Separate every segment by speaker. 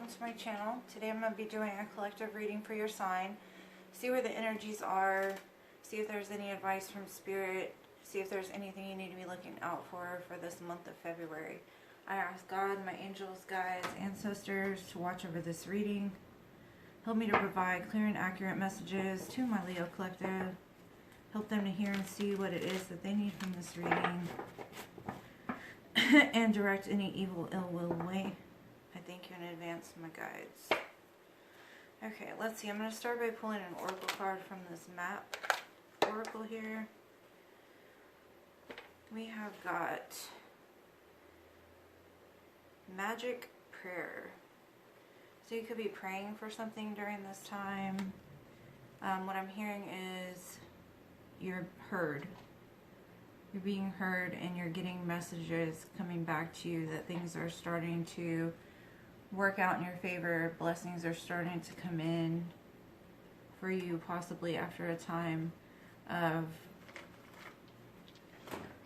Speaker 1: welcome to my channel. Today I'm going to be doing a collective reading for your sign. See where the energies are, see if there's any advice from Spirit, see if there's anything you need to be looking out for this month of February. I ask God, my angels, guides, ancestors to watch over this reading. Help me to provide clear and accurate messages to my Leo collective. Help them to hear and see what it is that they need from this reading. And direct any evil, ill will away. I thank you in advance, my guides. Okay, let's see. I'm going to start by pulling an oracle card from this map oracle here. We have got magic prayer. So you could be praying for something during this time. What I'm hearing is you're heard. You're being heard and you're getting messages coming back to you that things are starting to work out in your favor. Blessings are starting to come in for you, possibly after a time of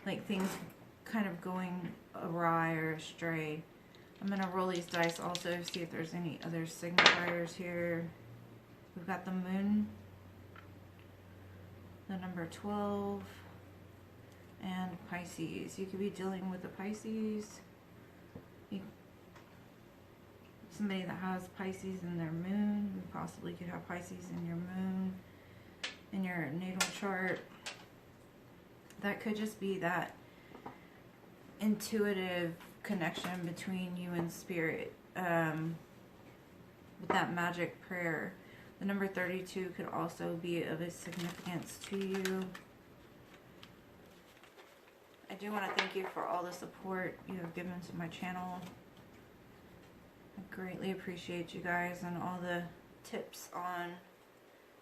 Speaker 1: like things kind of going awry or astray. I'm going to roll these dice also, see if there's any other signifiers here. We've got the moon, the number 12, and Pisces. You could be dealing with the Pisces. Somebody that has Pisces in their moon. You possibly could have Pisces in your moon, in your natal chart. That could just be that intuitive connection between you and Spirit. With that magic prayer. The number 32 could also be of a significance to you. I do want to thank you for all the support you have given to my channel. I greatly appreciate you guys and all the tips on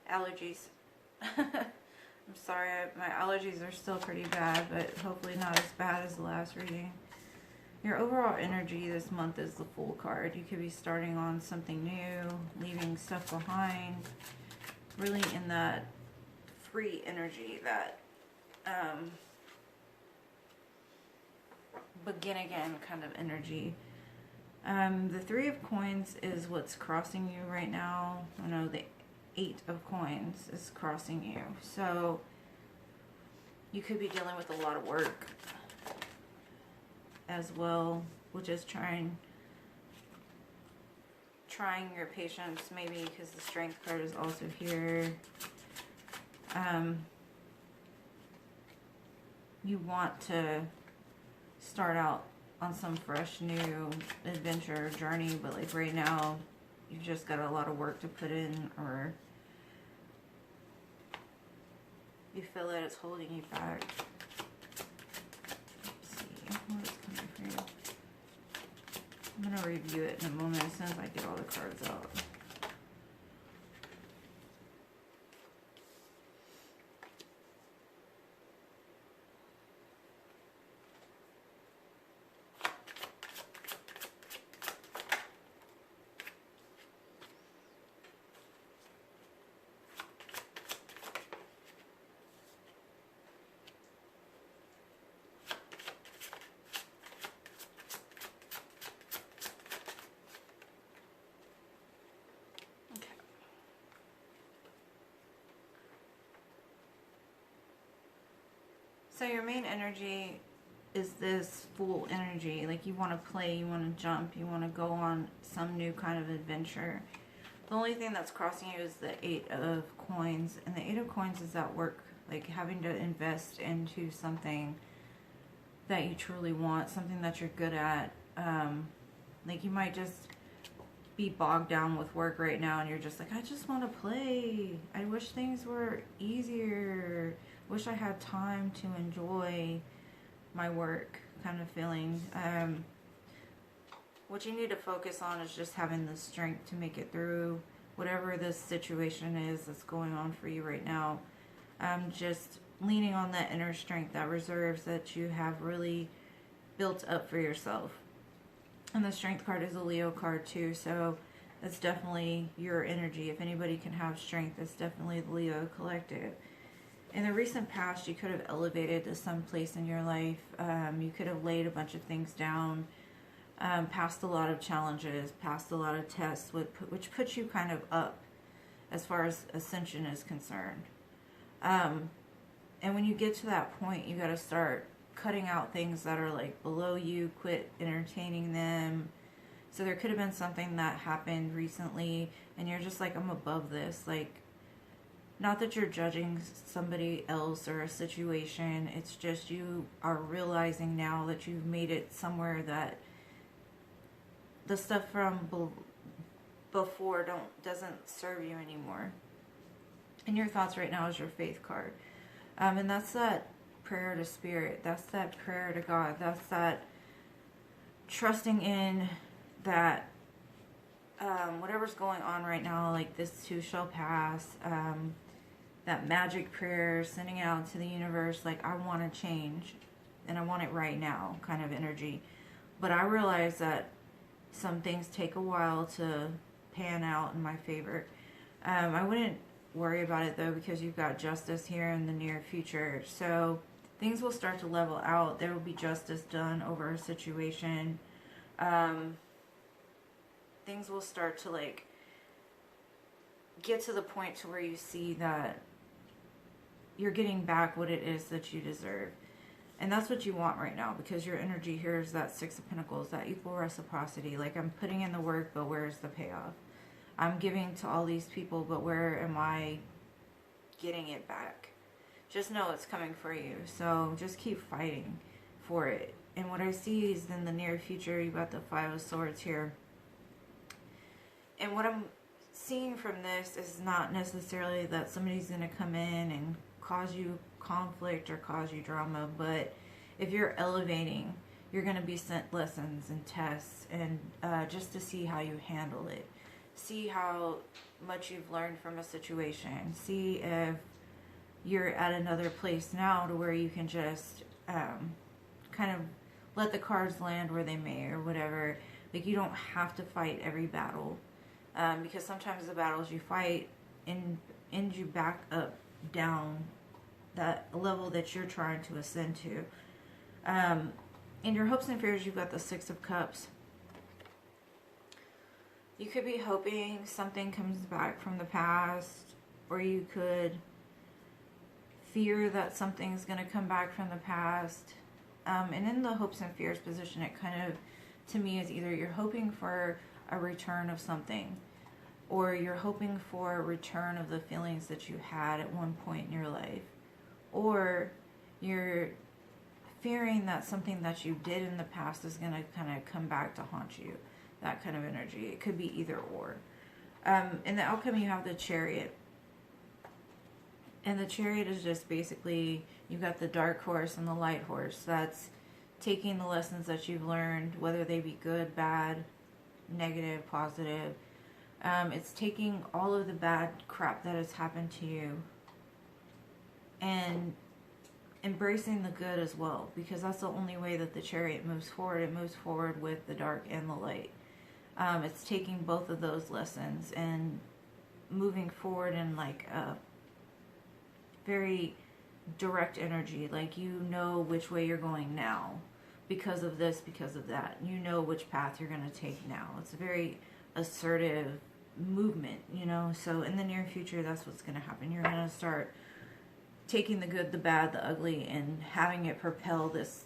Speaker 1: allergies. I'm sorry, my allergies are still pretty bad, but hopefully not as bad as the last reading. Your overall energy this month is the Fool card. You could be starting on something new, leaving stuff behind, really in that free energy, that begin again kind of energy. The 3 of coins is what's crossing you right now. I know the 8 of coins is crossing you. So you could be dealing with a lot of work as well, which is trying your patience, maybe because the Strength card is also here. You want to start out on some fresh new adventure journey, but like right now you've just got a lot of work to put in, or you feel that it's holding you back. Let's see what is coming for you. I'm going to review it in a moment as soon as I get all the cards out. So your main energy is this Fool energy. Like you want to play, you want to jump, you want to go on some new kind of adventure. The only thing that's crossing you is the 8 of coins. And the 8 of coins is that work, like having to invest into something that you truly want, something that you're good at. Like you might just be bogged down with work right now and you're just like, I just want to play. I wish things were easier. Wish I had time to enjoy my work kind of feeling. What you need to focus on is just having the strength to make it through whatever this situation is that's going on for you right now. Just leaning on that inner strength, that reserves that you have really built up for yourself. And the Strength card is a Leo card too, so that's definitely your energy. If anybody can have strength, it's definitely the Leo collective. In the recent past, you could have elevated to some place in your life. You could have laid a bunch of things down. passed a lot of challenges, passed a lot of tests, which puts you kind of up as far as ascension is concerned. And when you get to that point, you got to start cutting out things that are like below you, quit entertaining them. So there could have been something that happened recently and you're just like, I'm above this. Like, not that you're judging somebody else or a situation, it's just you are realizing now that you've made it somewhere that the stuff from before doesn't serve you anymore. And your thoughts right now is your faith card. And that's that prayer to spirit. That's that prayer to God. That's that trusting in that whatever's going on right now, like this too shall pass. That magic prayer, sending it out to the universe, like I want to change and I want it right now kind of energy. But I realize that some things take a while to pan out in my favor. I wouldn't worry about it though, because you've got justice here in the near future. So things will start to level out. There will be justice done over a situation. Things will start to like get to the point to where you see that you're getting back what it is that you deserve. And that's what you want right now, because your energy here is that Six of Pentacles, that equal reciprocity. Like, I'm putting in the work, but where's the payoff? I'm giving to all these people, but where am I getting it back? Just know it's coming for you. So just keep fighting for it. And what I see is in the near future, you've got the Five of Swords here. And what I'm seeing from this is not necessarily that somebody's going to come in and cause you conflict or cause you drama, but if you're elevating, you're going to be sent lessons and tests, and just to see how you handle it. See how much you've learned from a situation. See if you're at another place now to where you can just kind of let the cards land where they may or whatever. Like, you don't have to fight every battle, because sometimes the battles you fight end you back up, down that level that you're trying to ascend to. In your hopes and fears, you've got the Six of Cups. You could be hoping something comes back from the past, or you could fear that something's going to come back from the past. And in the hopes and fears position, it kind of, to me, is either you're hoping for a return of something, or you're hoping for a return of the feelings that you had at one point in your life, or you're fearing that something that you did in the past is going to kind of come back to haunt you. That kind of energy. It could be either or. In the outcome, you have the Chariot. And the Chariot is just basically, you've got the dark horse and the light horse. That's taking the lessons that you've learned, whether they be good, bad, negative, positive. It's taking all of the bad crap that has happened to you and embracing the good as well, because that's the only way that the Chariot moves forward. It moves forward with the dark and the light. It's taking both of those lessons and moving forward in like a very direct energy. Like, you know which way you're going now because of this, because of that. You know which path you're going to take now. It's a very assertive movement, you know. So in the near future, that's what's going to happen. You're going to start taking the good, the bad, the ugly, and having it propel this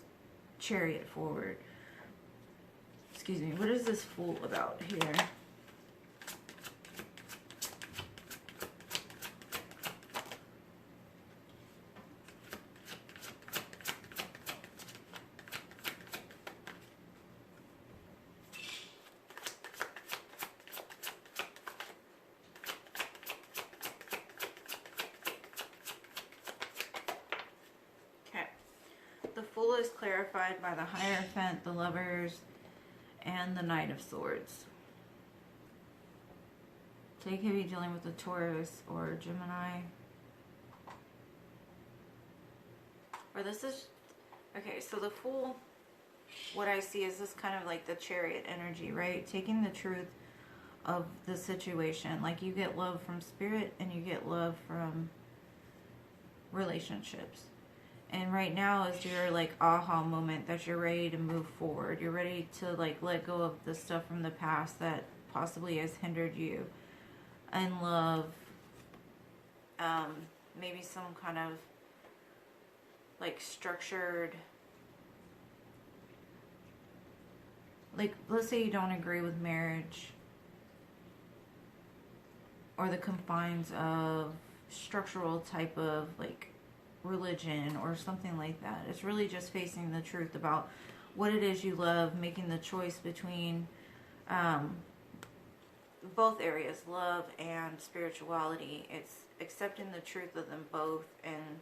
Speaker 1: Chariot forward. Excuse me, what is this Fool about here? The Fool is clarified by the Hierophant, the Lovers, and the Knight of Swords. So you could be dealing with a Taurus or Gemini. Or this is... Okay, so the Fool, what I see is this kind of like the Chariot energy, right? Taking the truth of the situation. Like, you get love from spirit and you get love from relationships. And right now is your like aha moment that you're ready to move forward. You're ready to like let go of the stuff from the past that possibly has hindered you in love. Maybe some kind of like structured, like let's say you don't agree with marriage or the confines of structural type of like religion or something like that. It's really just facing the truth about what it is you love, making the choice between both areas, love and spirituality. It's accepting the truth of them both and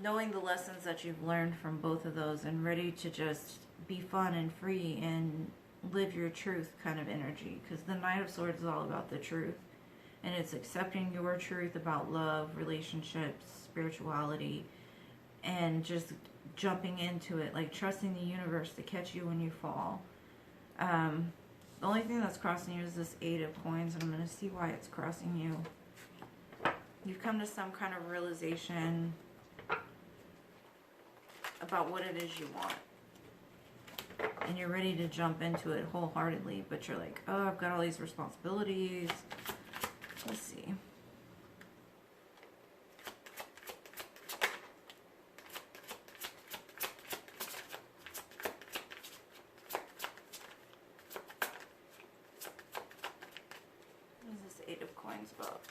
Speaker 1: knowing the lessons that you've learned from both of those and ready to just be fun and free and live your truth kind of energy. Because the Knight of Swords is all about the truth. And it's accepting your truth about love, relationships, spirituality, and just jumping into it, like trusting the universe to catch you when you fall. The only thing that's crossing you is this 8 of Coins, and I'm going to see why it's crossing you. You've come to some kind of realization about what it is you want. And you're ready to jump into it wholeheartedly, but you're like, oh, I've got all these responsibilities. Let's see. What is this 8 of Coins about?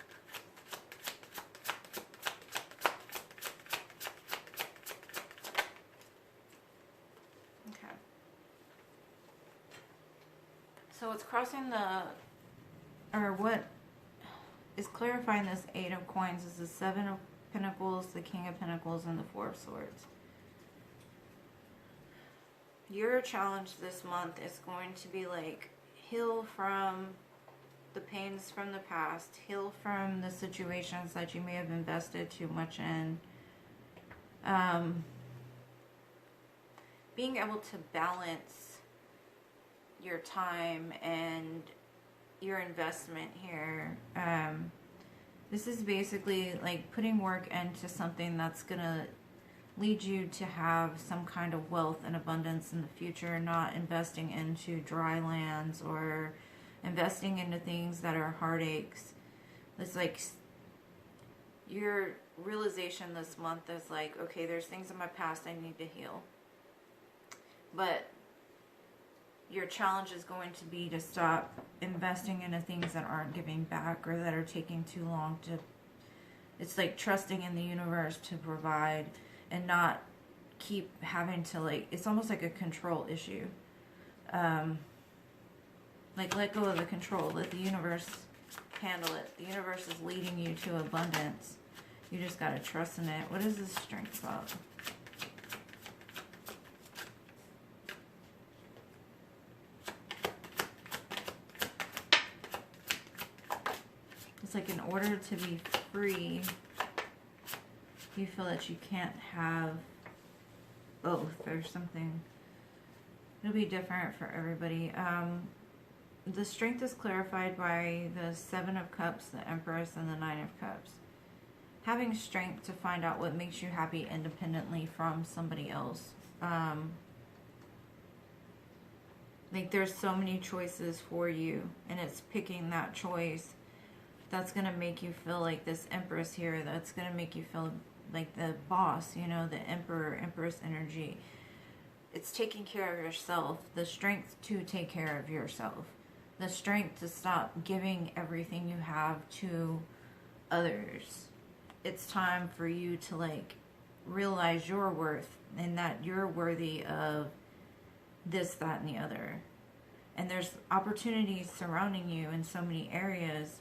Speaker 1: Okay. So it's crossing the, or what is clarifying this 8 of Coins is the 7 of Pentacles, the King of Pentacles, and the 4 of Swords. Your challenge this month is going to be like heal from the pains from the past, heal from the situations that you may have invested too much in. Being able to balance your time and your investment here. This is basically like putting work into something that's gonna lead you to have some kind of wealth and abundance in the future, not investing into dry lands or investing into things that are heartaches. It's like your realization this month is like, okay, there's things in my past I need to heal. But your challenge is going to be to stop investing into things that aren't giving back or that are taking too long to... It's like trusting in the universe to provide and not keep having to like... It's almost like a control issue. Like let go of the control. Let the universe handle it. The universe is leading you to abundance. You just got to trust in it. What is this strength about? It's like in order to be free, you feel that you can't have both or something. It'll be different for everybody. The strength is clarified by the 7 of Cups, the Empress, and the 9 of Cups. Having strength to find out what makes you happy independently from somebody else. Like there's so many choices for you, and it's picking that choice that's going to make you feel like this Empress here. That's going to make you feel like the boss, you know, the Emperor, Empress energy. It's taking care of yourself. The strength to take care of yourself. The strength to stop giving everything you have to others. It's time for you to like realize your worth and that you're worthy of this, that, and the other. And there's opportunities surrounding you in so many areas,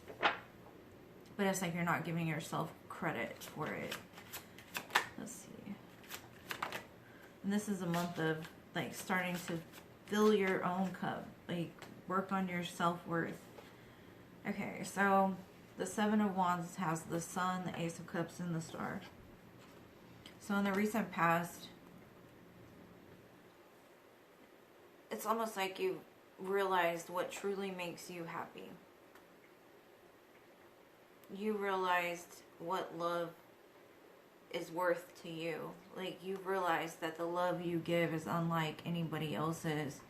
Speaker 1: but it's like you're not giving yourself credit for it. Let's see. And this is a month of like starting to fill your own cup. Like work on your self-worth. Okay, so the 7 of Wands has the Sun, the Ace of Cups, and the Star. So in the recent past, it's almost like you realized what truly makes you happy. You realized what love is worth to you. Like, you've realized that the love you give is unlike anybody else's.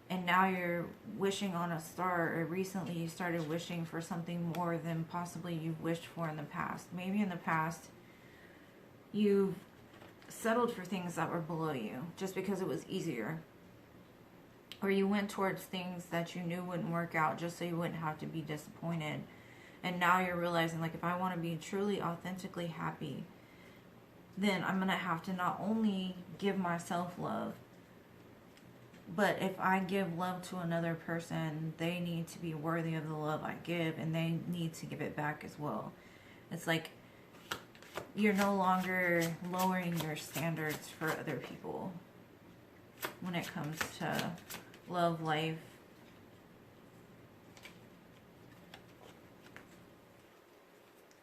Speaker 1: And now you're wishing on a star, or recently you started wishing for something more than possibly you've wished for in the past. Maybe in the past you've settled for things that were below you just because it was easier. Or you went towards things that you knew wouldn't work out just so you wouldn't have to be disappointed. And now you're realizing, like, if I want to be truly, authentically happy, then I'm going to have to not only give myself love, but if I give love to another person, they need to be worthy of the love I give, and they need to give it back as well. It's like you're no longer lowering your standards for other people when it comes to love, life.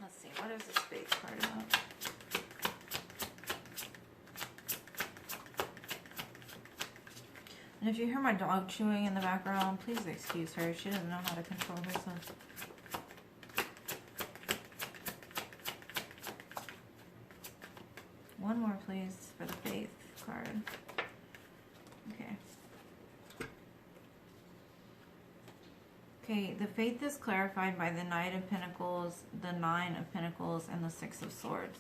Speaker 1: Let's see, what is the space card about? And if you hear my dog chewing in the background, please excuse her. She doesn't know how to control herself. One more, please, for the faith card. Okay. Okay, the faith is clarified by the Knight of Pentacles, the Nine of Pentacles, and the Six of Swords.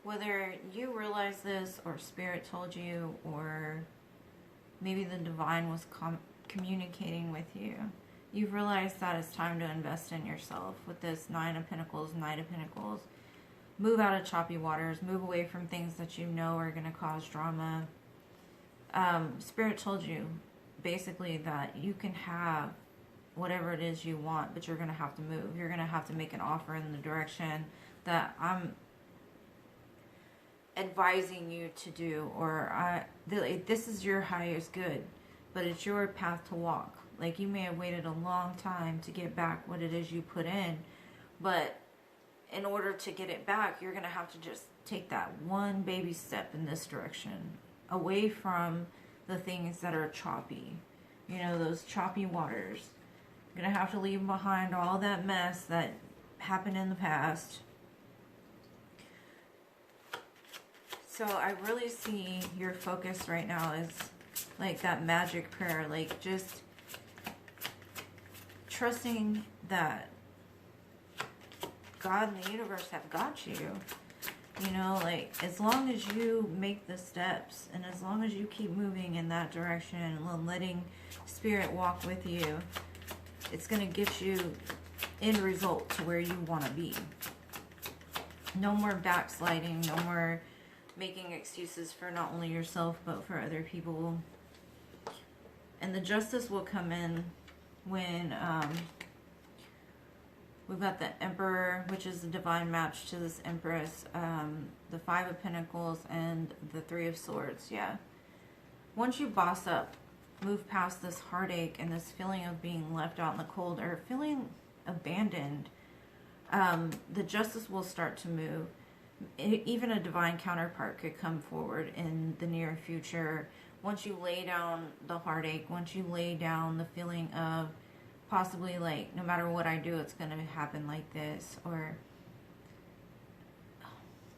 Speaker 1: Whether you realize this, or Spirit told you, or maybe the Divine was communicating with you, you've realized that it's time to invest in yourself with this Nine of Pentacles, Knight of Pentacles. Move out of choppy waters. Move away from things that you know are going to cause drama. Spirit told you, basically, that you can have whatever it is you want, but you're going to have to move. You're going to have to make an offer in the direction that I'm advising you to do, or this is your highest good, but it's your path to walk. Like, you may have waited a long time to get back what it is you put in, but in order to get it back, you're going to have to just take that one baby step in this direction, away from the things that are choppy, you know, those choppy waters. You're going to have to leave behind all that mess that happened in the past. So I really see your focus right now is like that magic prayer, like just trusting that God and the universe have got you. You know, like, as long as you make the steps, and as long as you keep moving in that direction and letting Spirit walk with you, it's going to get you end result to where you want to be. No more backsliding, no more making excuses for not only yourself but for other people. And the justice will come in when we've got the Emperor, which is the divine match to this Empress, the Five of Pentacles, and the Three of Swords. Yeah. Once you boss up, move past this heartache and this feeling of being left out in the cold or feeling abandoned, the justice will start to move. Even a divine counterpart could come forward in the near future. Once you lay down the heartache, once you lay down the feeling of possibly, like, no matter what I do, it's going to happen like this, or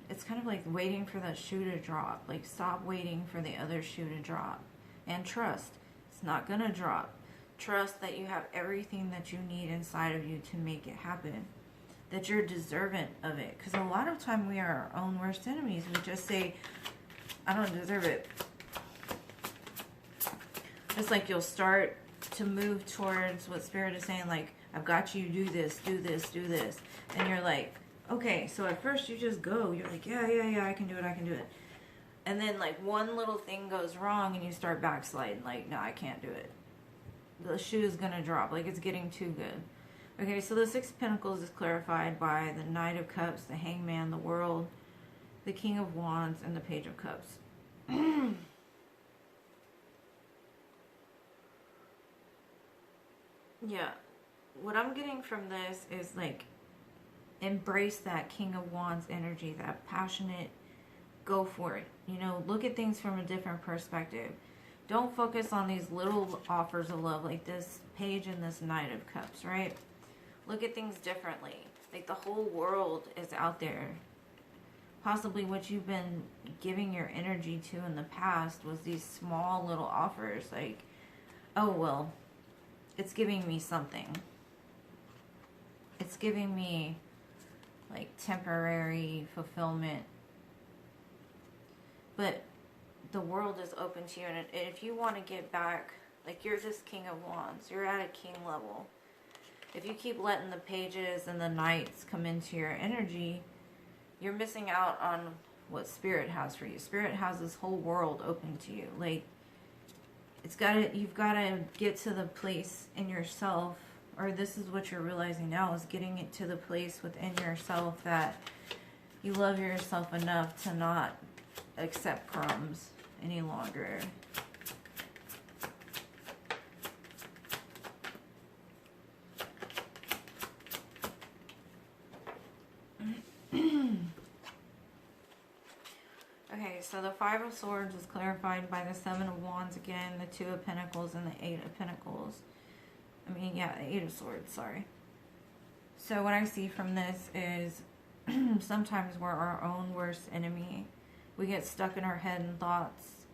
Speaker 1: it's kind of like waiting for that shoe to drop. Like, stop waiting for the other shoe to drop and trust it's not going to drop. Trust that you have everything that you need inside of you to make it happen, that you're deserving of it. Because a lot of time we are our own worst enemies. We just say, I don't deserve it. It's like you'll start to move towards what Spirit is saying, like, I've got you, do this, do this, do this. And you're like, okay, so at first you just go. You're like, yeah, I can do it, I can do it. And then, like, one little thing goes wrong and you start backsliding, like, no, I can't do it. The shoe is going to drop, like, it's getting too good. Okay, so the Six of Pentacles is clarified by the Knight of Cups, the Hangman, the World, the King of Wands, and the Page of Cups. Yeah, what I'm getting from this is, like, embrace that King of Wands energy, that passionate, go for it. You know, look at things from a different perspective. Don't focus on these little offers of love like this Page and this Knight of Cups, right? Look at things differently. Like, the whole world is out there. Possibly what you've been giving your energy to in the past was these small little offers. Like, oh, well, it's giving me something. It's giving me, like, temporary fulfillment. But the world is open to you. And if you want to get back, like, you're this King of Wands. You're at a king level. If you keep letting the pages and the knights come into your energy, you're missing out on what Spirit has for you. Spirit has this whole world open to you. Like, you've got to get to the place in yourself, or this is what you're realizing now, is getting it to the place within yourself that you love yourself enough to not accept crumbs any longer. Okay, so the Five of Swords is clarified by the Seven of Wands again, the Two of Pentacles, and the Eight of Pentacles. The Eight of Swords, sorry. So what I see from this is sometimes we're our own worst enemy. We get stuck in our head and thoughts.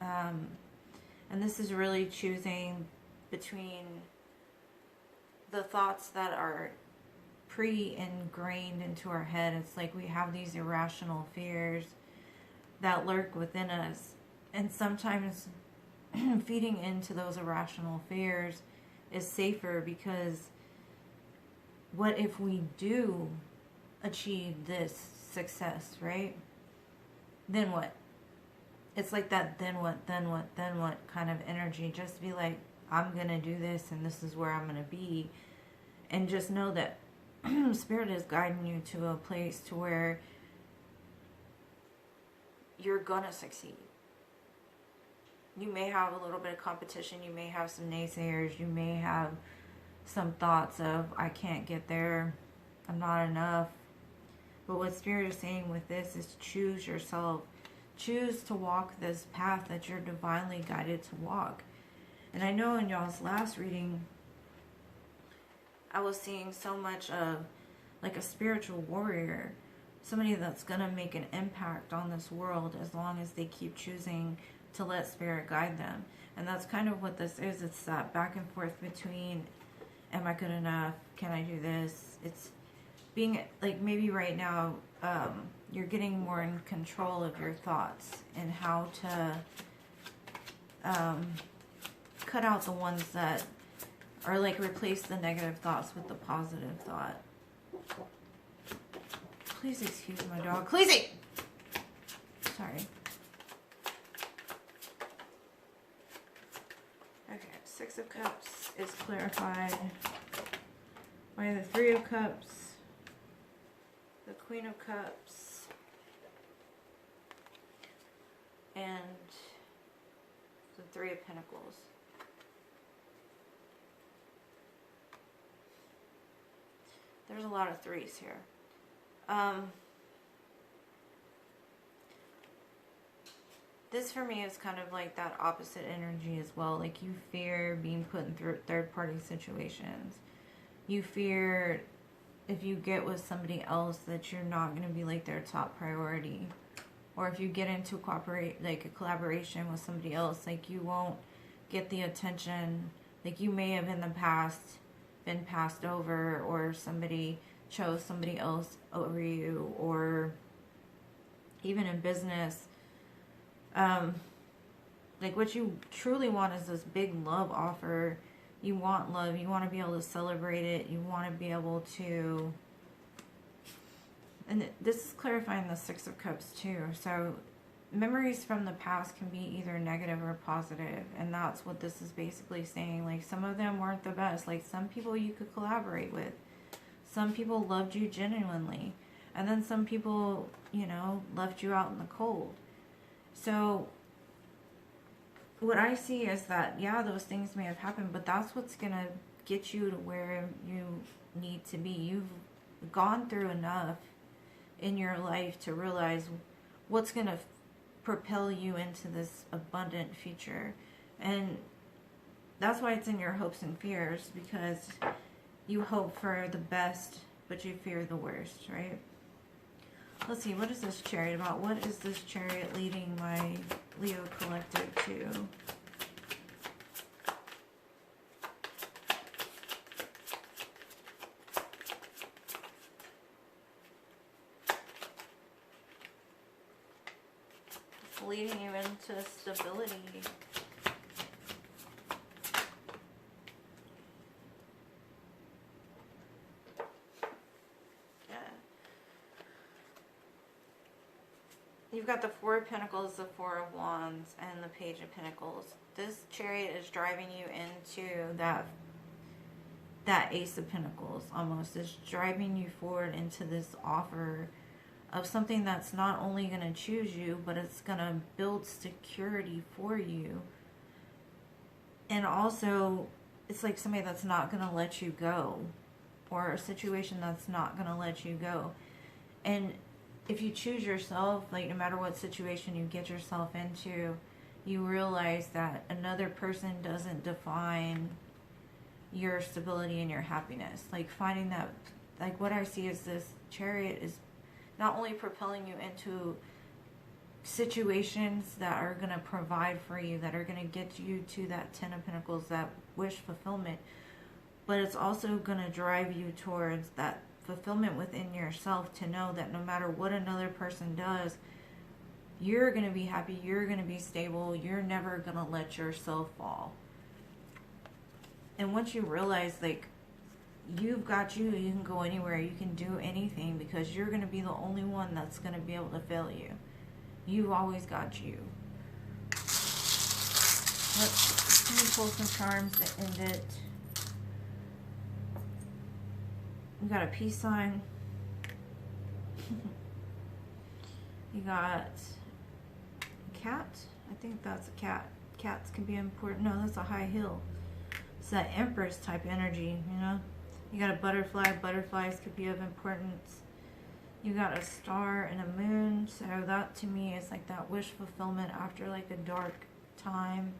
Speaker 1: And this is really choosing between the thoughts that are pre-ingrained into our head. It's like we have these irrational fears that lurk within us, and sometimes feeding into those irrational fears is safer, because what if we do achieve this success, right? Then what? It's like that then what kind of energy. Just be like, I'm gonna do this and this is where I'm gonna be, and just know that Spirit is guiding you to a place to where you're gonna succeed. You may have a little bit of competition, you may have some naysayers, you may have some thoughts of, I can't get there, I'm not enough. But what Spirit is saying with this is choose yourself. Choose to walk this path that you're divinely guided to walk. And I know in y'all's last reading, I was seeing so much of like a spiritual warrior, somebody that's going to make an impact on this world as long as they keep choosing to let Spirit guide them. And that's kind of what this is. It's that back and forth between, am I good enough? Can I do this? It's being like, maybe right now you're getting more in control of your thoughts and how to cut out the ones that are like, replace the negative thoughts with the positive thought. Please excuse my dog. Cleasy! Sorry. Okay, Six of Cups is clarified by the Three of Cups, the Queen of Cups, and the Three of Pentacles. There's a lot of threes here. This for me is kind of like that opposite energy as well. Like, you fear being put in third-party situations. You fear if you get with somebody else that you're not going to be like their top priority. Or if you get into a collaboration with somebody else, like, you won't get the attention. Like, you may have in the past been passed over, or somebody chose somebody else over you, or even in business, like, what you truly want is this big love offer. You want love, you want to be able to celebrate it, you want to be able to, and this is clarifying the Six of Cups too. So memories from the past can be either negative or positive, and that's what this is basically saying. Like, some of them weren't the best. Like, some people you could collaborate with, some people loved you genuinely, and then some people, you know, left you out in the cold. So what I see is that, yeah, those things may have happened, but that's what's going to get you to where you need to be. You've gone through enough in your life to realize what's going to propel you into this abundant future. And that's why it's in your hopes and fears, because you hope for the best, but you fear the worst, right? Let's see, what is this chariot about? What is this chariot leading my Leo collective to? It's leading you into stability. You've got the Four of Pentacles, the Four of Wands, and the Page of Pentacles. This chariot is driving you into that Ace of Pentacles, almost. It's driving you forward into this offer of something that's not only going to choose you, but it's going to build security for you. And also, it's like somebody that's not going to let you go, or a situation that's not going to let you go. And if you choose yourself, like no matter what situation you get yourself into, you realize that another person doesn't define your stability and your happiness. Like finding that, like what I see is this chariot is not only propelling you into situations that are going to provide for you, that are going to get you to that Ten of Pentacles, that wish fulfillment, but it's also going to drive you towards that fulfillment within yourself, to know that no matter what another person does, you're going to be happy, you're going to be stable, you're never going to let yourself fall. And once you realize, like, you've got you can go anywhere, you can do anything, because you're going to be the only one that's going to be able to fail you. You've always got you. Let's pull some charms to end it. You got a peace sign. You got a cat. I think that's a cat. Cats can be important. No, that's a high hill. It's that Empress type energy, you know. You got a butterfly. Butterflies could be of importance. You got a star and a moon. So that to me is like that wish fulfillment after like a dark time.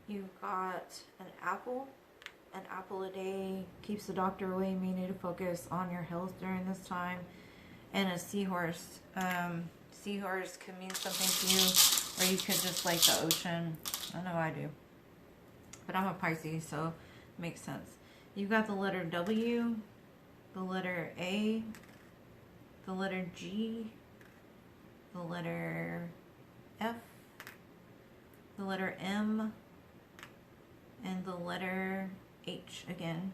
Speaker 1: You've got an apple. An apple a day keeps the doctor away, meaning to focus on your health during this time. And a seahorse. Seahorse could mean something to you, or you could just like the ocean. I know I do. But I'm a Pisces, so it makes sense. You've got the letter W, the letter A, the letter G, the letter F, the letter M, and the letter H again.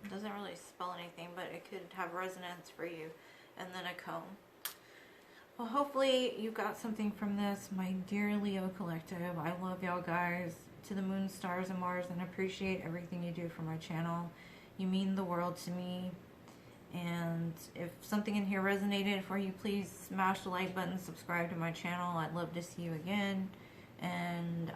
Speaker 1: It doesn't really spell anything, but it could have resonance for you. And then a comb. Well, hopefully you got something from this, my dear Leo collective. I love y'all guys to the moon, stars, and Mars, and appreciate everything you do for my channel. You mean the world to me. And if something in here resonated for you, please smash the like button, subscribe to my channel. I'd love to see you again. And